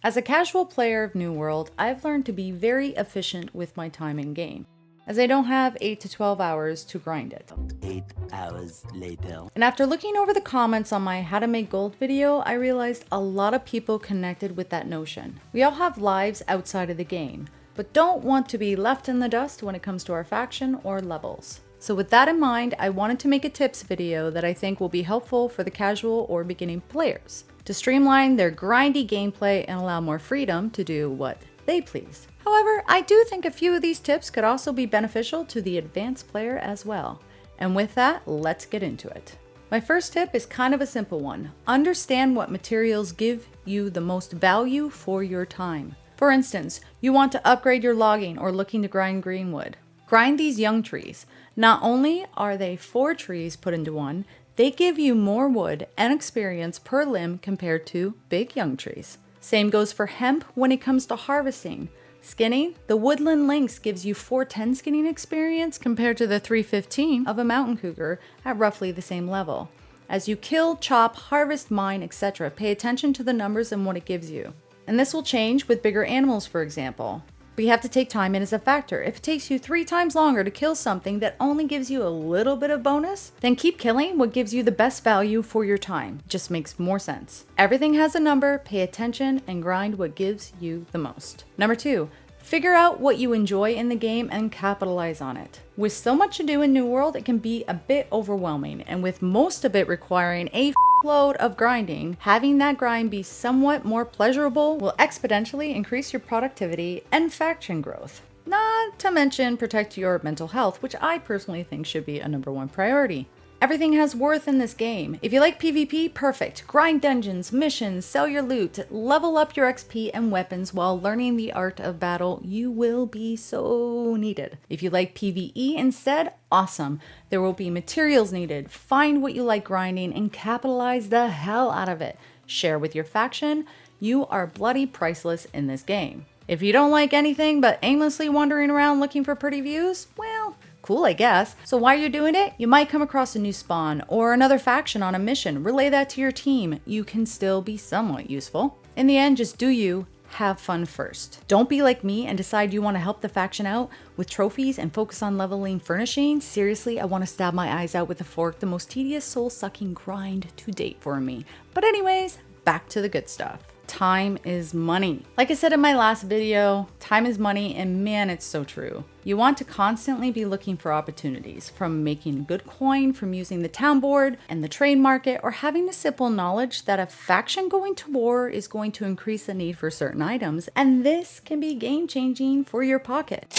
As a casual player of New World, I've learned to be very efficient with my time in game, as I don't have 8 to 12 hours to grind it. 8 hours later. And after looking over the comments on my How to Make Gold video, I realized a lot of people connected with that notion. We all have lives outside of the game, but don't want to be left in the dust when it comes to our faction or levels. So with that in mind, I wanted to make a tips video that I think will be helpful for the casual or beginning players to streamline their grindy gameplay and allow more freedom to do what they please. However, I do think a few of these tips could also be beneficial to the advanced player as well. And with that, let's get into it. My first tip is kind of a simple one. Understand what materials give you the most value for your time. For instance, you want to upgrade your logging or looking to grind greenwood. Grind these young trees. Not only are they 4 trees put into one, they give you more wood and experience per limb compared to big young trees. Same goes for hemp when it comes to harvesting. Skinning, the woodland lynx gives you 410 skinning experience compared to the 315 of a mountain cougar at roughly the same level. As you kill, chop, harvest, mine, etc., pay attention to the numbers and what it gives you. And this will change with bigger animals, for example. But you have to take time in as a factor. If it takes you 3 times longer to kill something that only gives you a little bit of bonus, then keep killing what gives you the best value for your time. It just makes more sense. Everything has a number, pay attention, and grind what gives you the most. Number 2, figure out what you enjoy in the game and capitalize on it. With so much to do in New World, it can be a bit overwhelming, and with most of it requiring a load of grinding, having that grind be somewhat more pleasurable will exponentially increase your productivity and faction growth. Not to mention protect your mental health, which I personally think should be a #1 priority. Everything has worth in this game. If you like PvP, perfect. Grind dungeons, missions, sell your loot, level up your XP and weapons while learning the art of battle. You will be so needed. If you like PvE instead, awesome. There will be materials needed. Find what you like grinding and capitalize the hell out of it. Share with your faction. You are bloody priceless in this game. If you don't like anything but aimlessly wandering around looking for pretty views, well, cool, I guess. So while you're doing it, you might come across a new spawn or another faction on a mission. Relay that to your team. You can still be somewhat useful. In the end, just do you. Have fun first. Don't be like me and decide you want to help the faction out with trophies and focus on leveling furnishing. Seriously, I want to stab my eyes out with a fork. The most tedious, soul-sucking grind to date for me. But anyways, back to the good stuff. Time is money. Like I said in my last video, time is money, and man, it's so true. You want to constantly be looking for opportunities, from making good coin from using the town board and the trade market, or having the simple knowledge that a faction going to war is going to increase the need for certain items, and this can be game-changing for your pocket.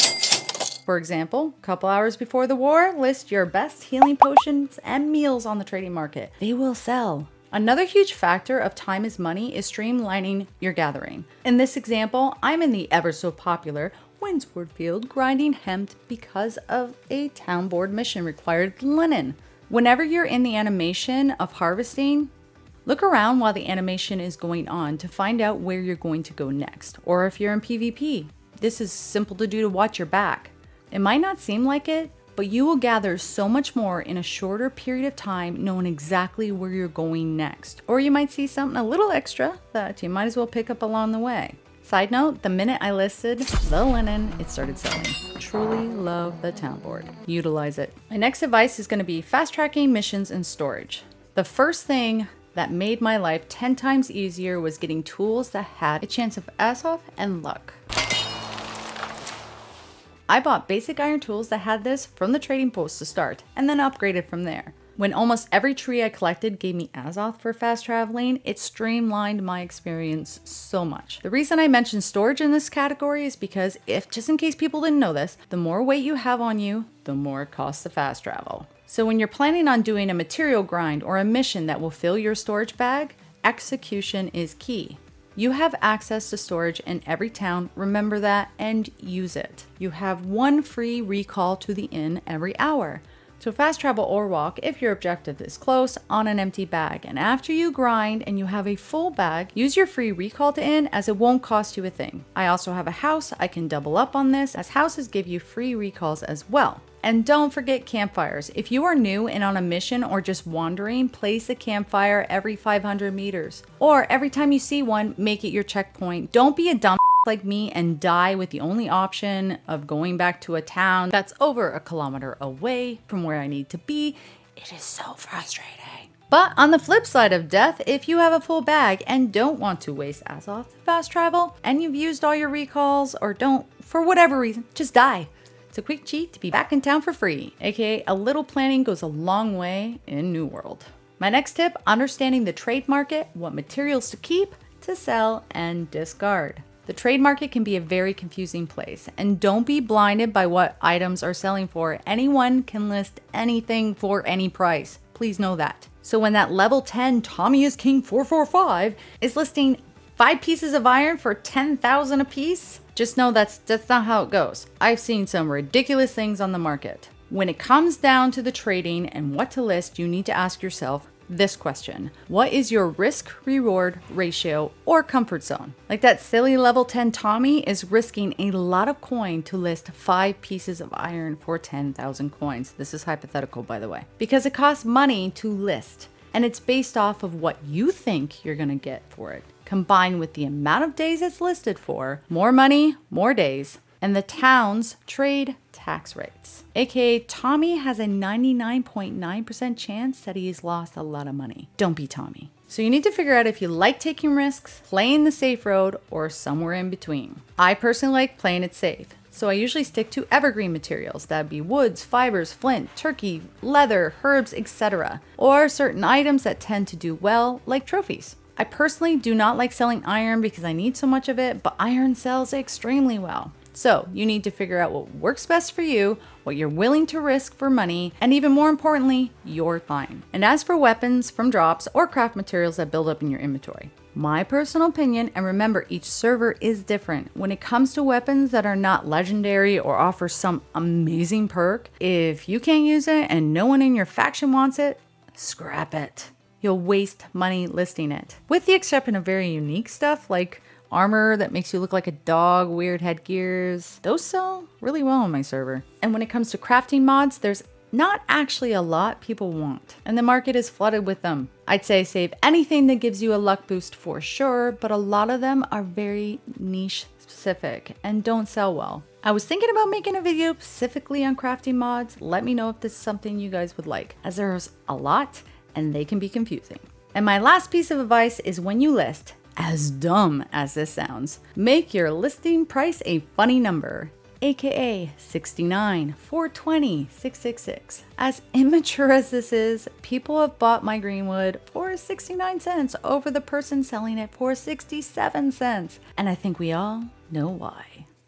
For example, a couple hours before the war, list your best healing potions and meals on the trading market. They will sell. Another huge factor of time is money is streamlining your gathering. In this example, I'm in the ever so popular Windsward Field grinding hemp because of a town board mission required linen. Whenever you're in the animation of harvesting, look around while the animation is going on to find out where you're going to go next. Or if you're in PvP, this is simple to do to watch your back. It might not seem like it, but you will gather so much more in a shorter period of time knowing exactly where you're going next. Or you might see something a little extra that you might as well pick up along the way. Side note, the minute I listed the linen, it started selling. Truly love the town board. Utilize it. My next advice is going to be fast tracking missions and storage. The first thing that made my life 10 times easier was getting tools that had a chance of Azoth and luck. I bought basic iron tools that had this from the trading post to start, and then upgraded from there. When almost every tree I collected gave me Azoth for fast traveling, it streamlined my experience so much. The reason I mentioned storage in this category is because just in case people didn't know this, the more weight you have on you, the more it costs to fast travel. So when you're planning on doing a material grind or a mission that will fill your storage bag, execution is key. You have access to storage in every town, remember that, and use it. You have 1 free recall to the inn every hour. So fast travel or walk if your objective is close on an empty bag. And after you grind and you have a full bag, use your free recall to inn as it won't cost you a thing. I also have a house. I can double up on this as houses give you free recalls as well. And don't forget campfires. If you are new and on a mission or just wandering, place a campfire every 500 meters. Or every time you see one, make it your checkpoint. Don't be a dumb like me and die with the only option of going back to a town that's over a kilometer away from where I need to be. It is so frustrating. But on the flip side of death, if you have a full bag and don't want to waste Azoth fast travel, and you've used all your recalls or don't, for whatever reason, just die. It's a quick cheat to be back in town for free, aka a little planning goes a long way in New World. My next tip, understanding the trade market, what materials to keep, to sell, and discard. The trade market can be a very confusing place, and don't be blinded by what items are selling for. Anyone can list anything for any price. Please know that. So when that level 10 Tommy is King 445 is listing 5 pieces of iron for 10,000 a piece, just know that's not how it goes. I've seen some ridiculous things on the market. When it comes down to the trading and what to list, you need to ask yourself this question. What is your risk-reward ratio or comfort zone? Like that silly level 10 Tommy is risking a lot of coin to list 5 pieces of iron for 10,000 coins. This is hypothetical, by the way, because it costs money to list, and it's based off of what you think you're gonna get for it, combined with the amount of days it's listed for, more money, more days, and the town's trade tax rates. AKA Tommy has a 99.9% chance that he's lost a lot of money. Don't be Tommy. So you need to figure out if you like taking risks, playing the safe road, or somewhere in between. I personally like playing it safe, so I usually stick to evergreen materials. That'd be woods, fibers, flint, turkey, leather, herbs, etc. Or certain items that tend to do well, like trophies. I personally do not like selling iron because I need so much of it, but iron sells extremely well. So you need to figure out what works best for you, what you're willing to risk for money, and even more importantly, your time. And as for weapons from drops or craft materials that build up in your inventory, my personal opinion, and remember each server is different, when it comes to weapons that are not legendary or offer some amazing perk, if you can't use it and no one in your faction wants it, scrap it. You'll waste money listing it. With the exception of very unique stuff like armor that makes you look like a dog, weird headgears. Those sell really well on my server. And when it comes to crafting mods, there's not actually a lot people want, and the market is flooded with them. I'd say save anything that gives you a luck boost for sure, but a lot of them are very niche specific and don't sell well. I was thinking about making a video specifically on crafting mods. Let me know if this is something you guys would like, as there's a lot and they can be confusing. And my last piece of advice is when you list, as dumb as this sounds, make your listing price a funny number, aka 69, 420, 666. As immature as this is, people have bought my greenwood for 69 cents over the person selling it for 67 cents, and I think we all know why.